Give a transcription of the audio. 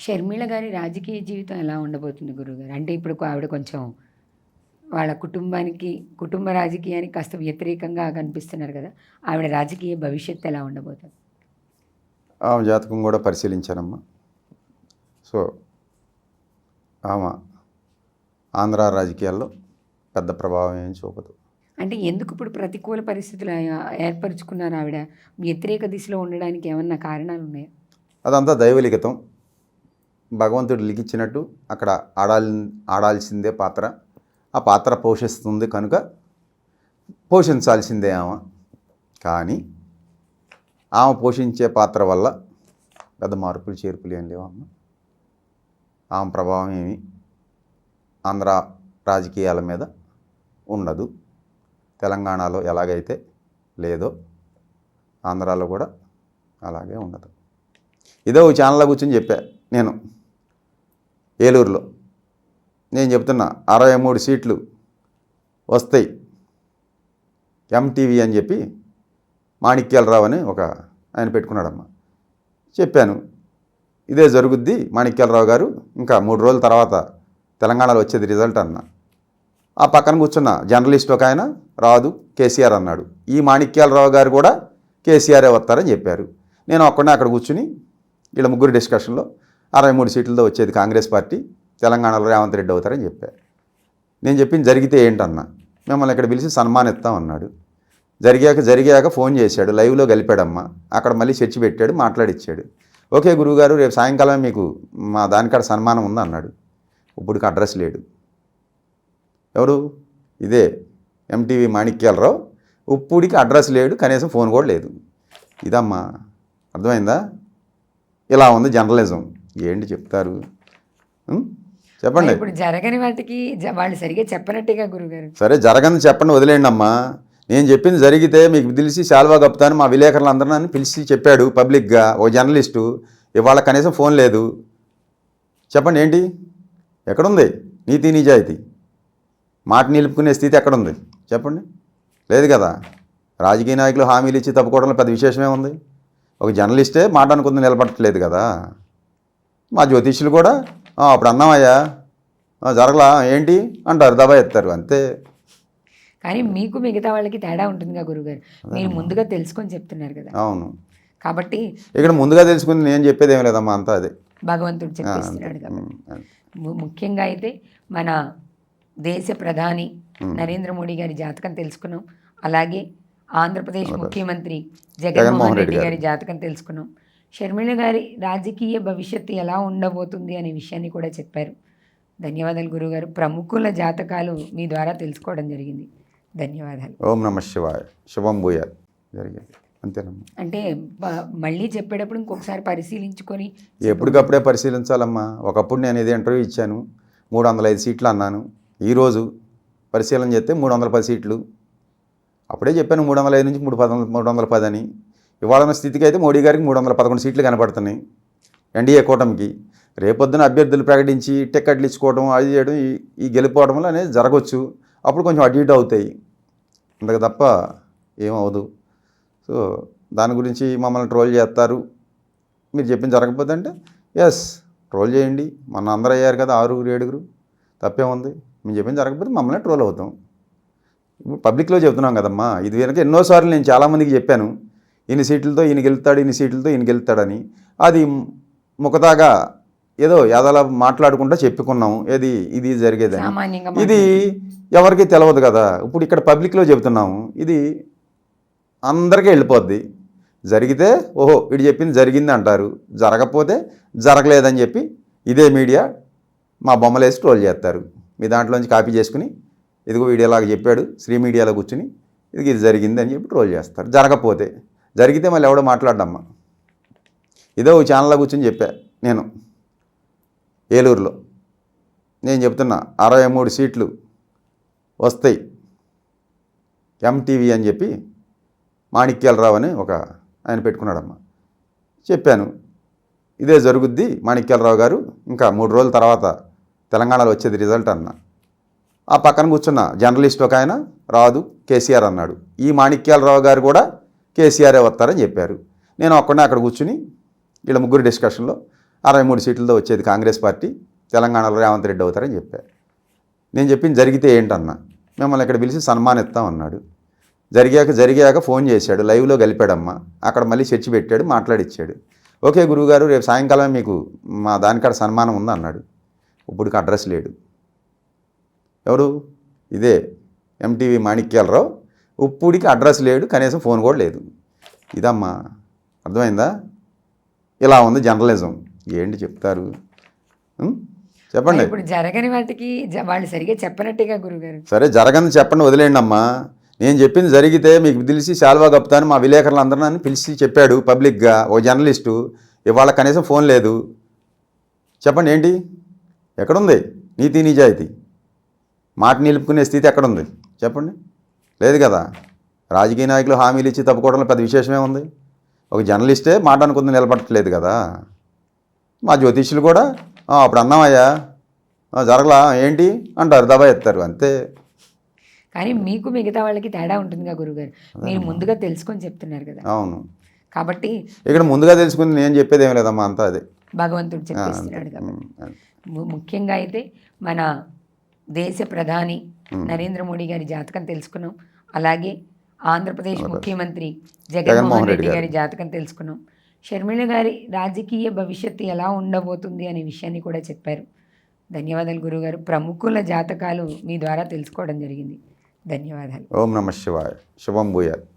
షర్మిల గారి రాజకీయ జీవితం ఎలా ఉండబోతుంది గురువుగారు? అంటే ఇప్పుడు ఆవిడ కొంచెం వాళ్ళ కుటుంబ రాజకీయానికి కాస్త వ్యతిరేకంగా కనిపిస్తున్నారు కదా! ఆవిడ రాజకీయ భవిష్యత్తు ఎలా ఉండబోతుంది? ఆమె జాతకం కూడా పరిశీలించానమ్మా. సో ఆమె ఆంధ్ర రాజకీయాల్లో పెద్ద ప్రభావం ఏం చూపదు. అంటే ఎందుకు ఇప్పుడు ప్రతికూల పరిస్థితులు ఏర్పరుచుకున్నారు ఆవిడ? వ్యతిరేక దిశలో ఉండడానికి ఏమన్నా కారణాలు ఉన్నాయా? అదంతా దైవలిఖితం. భగవంతుడు లిఖించినట్టు అక్కడ ఆడాల్సిందే పాత్ర. ఆ పాత్ర పోషిస్తుంది కనుక పోషించాల్సిందే ఆమె. కానీ ఆమె పోషించే పాత్ర వల్ల పెద్ద మార్పులు చేర్పులు ఏం లేవమ్మ. ఆమె ప్రభావం ఏమి ఆంధ్ర రాజకీయాల మీద ఉండదు. తెలంగాణలో ఎలాగైతే లేదో ఆంధ్రాలో కూడా అలాగే ఉండదు. ఇదో ఛానల్లో కూర్చొని చెప్పా నేను. ఏలూరులో నేను చెప్తున్నా 63 సీట్లు వస్తాయి ఎంటీవీ అని చెప్పి మాణిక్యాలరావు అని ఒక ఆయన పెట్టుకున్నాడమ్మా. చెప్పాను ఇదే జరుగుద్ది మాణిక్యాలరావు గారు, ఇంకా 3 రోజుల తర్వాత తెలంగాణలో వచ్చేది రిజల్ట్ అన్న. ఆ పక్కన కూర్చున్న జర్నలిస్ట్ ఒక ఆయన రాదు కేసీఆర్ అన్నాడు. ఈ మాణిక్యాలరావు గారు కూడా కేసీఆరే వస్తారని చెప్పారు. నేను ఒక్కడే అక్కడ కూర్చుని వీళ్ళ ముగ్గురు డిస్కషన్లో 63 సీట్లతో వచ్చేది కాంగ్రెస్ పార్టీ, తెలంగాణలో రేవంత్ రెడ్డి అవుతారని చెప్పారు. నేను చెప్పింది జరిగితే ఏంటన్నా, మిమ్మల్ని ఇక్కడ పిలిచి సన్మానిస్తాం అన్నాడు. జరిగాక ఫోన్ చేశాడు, లైవ్లో కలిపాడమ్మా. అక్కడ మళ్ళీ చర్చి పెట్టాడు, మాట్లాడిచ్చాడు. ఓకే గురువుగారు రేపు సాయంకాలం మీకు మా దానికాడ సన్మానం ఉంది అన్నాడు. ఇప్పుడుకి అడ్రస్ లేడు. ఎవరు? ఇదే ఎంటీవీ మాణిక్యాలరావు. ఇప్పుడికి అడ్రస్ లేడు, కనీసం ఫోన్ కూడా లేదు. ఇదమ్మా, అర్థమైందా? ఇలా ఉంది జర్నలిజం. ఏంటి చెప్తారు చెప్పండి. ఇప్పుడు జరగని వాటికి వాళ్ళు సరిగా చెప్పనట్టుగా గురుగారు. సరే జరగని చెప్పండి, వదిలేండి అమ్మా. నేను చెప్పింది జరిగితే మీకు తెలిసి శాల్వా కప్పుతాను మా విలేకరులు అందరూ నన్ను పిలిచి చెప్పాడు పబ్లిక్గా ఒక జర్నలిస్టు. ఇవాళ కనీసం ఫోన్ లేదు. చెప్పండి ఏంటి, ఎక్కడుంది నీతి నిజాయితీ? మాట నిలుపుకునే స్థితి ఎక్కడుంది చెప్పండి? లేదు కదా. రాజకీయ నాయకులు హామీలు ఇచ్చి తప్పుకోవడంలో పెద్ద విశేషమే ఉంది. ఒక జర్నలిస్టే మాట అనుకుంది నిలబడట్లేదు కదా. మా జ్యోతిష్యులు కూడా అప్పుడు అన్నామయ్యా జరగలా ఏంటి అంటారు, దబా ఎత్తారు అంతే. కానీ మీకు మిగతా వాళ్ళకి తేడా ఉంటుందిగా గురుగారు. మీరు ముందుగా తెలుసుకొని చెప్తున్నారు కదా. అవును, కాబట్టి ఇక్కడ ముందుగా తెలుసుకుని నేను చెప్పేది ఏం లేదమ్మా, అంతా అదే భగవంతుడు చెప్పేస్తున్నాడు కాబట్టి. ముఖ్యంగా అయితే మన దేశ ప్రధాని నరేంద్ర మోడీ గారి జాతకం తెలుసుకున్నాం. అలాగే ఆంధ్రప్రదేశ్ ముఖ్యమంత్రి జగన్మోహన్ రెడ్డి గారి జాతకం తెలుసుకున్నాం. షర్మిల గారి రాజకీయ భవిష్యత్తు ఎలా ఉండబోతుంది అనే విషయాన్ని కూడా చెప్పారు. ధన్యవాదాలు గురుగారు. ప్రముఖుల జాతకాలు మీ ద్వారా తెలుసుకోవడం జరిగింది. ధన్యవాదాలు. ఓం నమః శివాయ. శుభం భూయాత్. జరిగింది అంతేనమ్మా. అంటే మళ్ళీ చెప్పేటప్పుడు ఇంకొకసారి పరిశీలించుకొని ఎప్పటికప్పుడే పరిశీలించాలమ్మా. ఒకప్పుడు నేను ఇది ఇంటర్వ్యూ ఇచ్చాను, 305 సీట్లు అన్నాను. ఈరోజు పరిశీలన చేస్తే 310 సీట్లు. అప్పుడే చెప్పాను 305 నుంచి 310 అని. ఇవాళ స్థితికి అయితే మోడీ గారికి 311 సీట్లు కనపడుతున్నాయి ఎన్డీఏ కూటమికి. రేపొద్దున అభ్యర్థులు ప్రకటించి టికెట్లు ఇచ్చుకోవడం అది చేయడం ఈ గెలిపోవడంలో అనేది జరగవచ్చు. అప్పుడు కొంచెం అటు ఇటు అవుతాయి, అంతకు తప్ప ఏమవదు. సో దాని గురించి మమ్మల్ని ట్రోల్ చేస్తారు. మీరు చెప్పింది జరగకపోతే అంటే ఎస్ ట్రోల్ చేయండి. మన అందరూ అయ్యారు కదా 6-7 తప్పేముంది. మేము చెప్పింది జరగకపోతే మమ్మల్ని ట్రోల్ అవుతాం. ఇప్పుడు పబ్లిక్లో చెప్తున్నాం కదమ్మా. ఇది వెనక ఎన్నోసార్లు నేను చాలామందికి చెప్పాను, ఇన్ని సీట్లతో ఈయన గెలుస్తాడు, ఇన్ని సీట్లతో ఈయన గెలుస్తాడని. అది ముఖతాగా ఏదో యాదలా మాట్లాడుకుంటూ చెప్పుకున్నాము. ఇది జరిగేదని. ఇది ఎవరికి తెలియదు కదా. ఇప్పుడు ఇక్కడ పబ్లిక్లో చెబుతున్నాము, ఇది అందరికీ వెళ్ళిపోద్ది. జరిగితే ఓహో వీడు చెప్పింది జరిగింది అంటారు, జరగకపోతే జరగలేదని చెప్పి ఇదే మీడియా మా బొమ్మలు వేసి ట్రోల్ చేస్తారు. మీ దాంట్లోంచి కాపీ చేసుకుని ఇదిగో వీడియోలాగా చెప్పాడు శ్రీ మీడియాలో కూర్చుని ఇది జరిగింది అని చెప్పి ట్రోల్ చేస్తారు. జరగకపోతే జరిగితే మళ్ళీ ఎవడో మాట్లాడమ్మా. ఇదో ఛానల్లో కూర్చొని చెప్పా నేను. ఏలూరులో నేను చెప్తున్నా 63 సీట్లు వస్తాయి ఎంటీవీ అని చెప్పి మాణిక్యాలరావు అని ఒక ఆయన పెట్టుకున్నాడమ్మా. చెప్పాను ఇదే జరుగుద్ది మాణిక్యాలరావు గారు, ఇంకా 3 రోజుల తర్వాత తెలంగాణలో వచ్చేది రిజల్ట్ అన్న. ఆ పక్కన కూర్చున్న జర్నలిస్ట్ ఒక ఆయన రాదు కేసీఆర్ అన్నాడు. ఈ మాణిక్యాలరావు గారు కూడా కేసీఆరే వస్తారని చెప్పారు. నేను ఒక్కడే అక్కడ కూర్చుని వీళ్ళ ముగ్గురు డిస్కషన్లో 63 సీట్లతో వచ్చేది కాంగ్రెస్ పార్టీ, తెలంగాణలో రేవంత్ రెడ్డి అవుతారని చెప్పారు. నేను చెప్పింది జరిగితే ఏంటన్నా, మిమ్మల్ని ఇక్కడ పిలిచి సన్మానిస్తాం అన్నాడు. జరిగాక ఫోన్ చేశాడు, లైవ్లో కలిపాడమ్మా, అక్కడ మళ్ళీ చర్చి పెట్టాడు, మాట్లాడిచ్చాడు. ఓకే గురువుగారు రేపు సాయంకాలం మీకు మా దానికాడ సన్మానం ఉంది అన్నాడు. ఇప్పుడుకి అడ్రస్ లేడు. ఎవరు? ఇదే ఎంటీవీ మాణిక్యాలరావు. ఇప్పుడికి అడ్రస్ లేడు, కనీసం ఫోన్ కూడా లేదు. ఇదమ్మా, అర్థమైందా? ఇలా ఉంది జర్నలిజం. ఏంటి చెప్తారు? చెప్పండి. ఇప్పుడు జరగని వాటికి వాళ్ళు సరిగా చెప్పనట్టుగా గురుగారు. సరే జరగని చెప్పండి, వదిలేండి అమ్మా. నేను చెప్పింది జరిగితే మీకు తెలిసి శాల్వా కప్పుతాను మా విలేకరులందరూ నన్ను పిలిచి చెప్పాడు పబ్లిక్గా, ఓ జర్నలిస్టు. ఇవాళ కనీసం ఫోన్ లేదు. చెప్పండి ఏంటి, ఎక్కడుంది నీతి నిజాయితీ? మాట నిలుపుకునే స్థితి ఎక్కడుంది చెప్పండి? లేదు కదా. రాజకీయ నాయకులు హామీలు ఇచ్చి తప్పుకోవడంలో పెద్ద విశేషమే ఉంది. ఒక జర్నలిస్టే మాట అనుకుంది నిలబడట్లేదు కదా. మా జ్యోతిష్యులు కూడా అప్పుడు అన్నామయ్యా జరగలా ఏంటి అంటారు, దబా ఎత్తారు, అంతే. కానీ మీకు మిగతా వాళ్ళకి తేడా ఉంటుందిగా గురుగారు, మీరు ముందుగా తెలుసుకొని చెప్తున్నారు కదా. అవును, కాబట్టి ఇక్కడ ముందుగా తెలుసుకుంది నేను చెప్పేది ఏం లేదమ్మా, అంతా అదే భగవంతుడు చెప్పేస్తున్నాడు కాబట్టి. ముఖ్యంగా అయితే మన దేశ ప్రధాని నరేంద్ర మోడీ గారి జాతకం తెలుసుకున్నాం. అలాగే ఆంధ్రప్రదేశ్ ముఖ్యమంత్రి జగన్మోహన్ రెడ్డి గారి జాతకం తెలుసుకున్నాం. షర్మిల గారి రాజకీయ భవిష్యత్తు ఎలా ఉండబోతుంది అనే విషయాన్ని కూడా చెప్పారు. ధన్యవాదాలు గురుగారు. ప్రముఖుల జాతకాలు మీ ద్వారా తెలుసుకోవడం జరిగింది. ధన్యవాదాలు. ఓం నమః శివాయ. శుభం భూయాత్.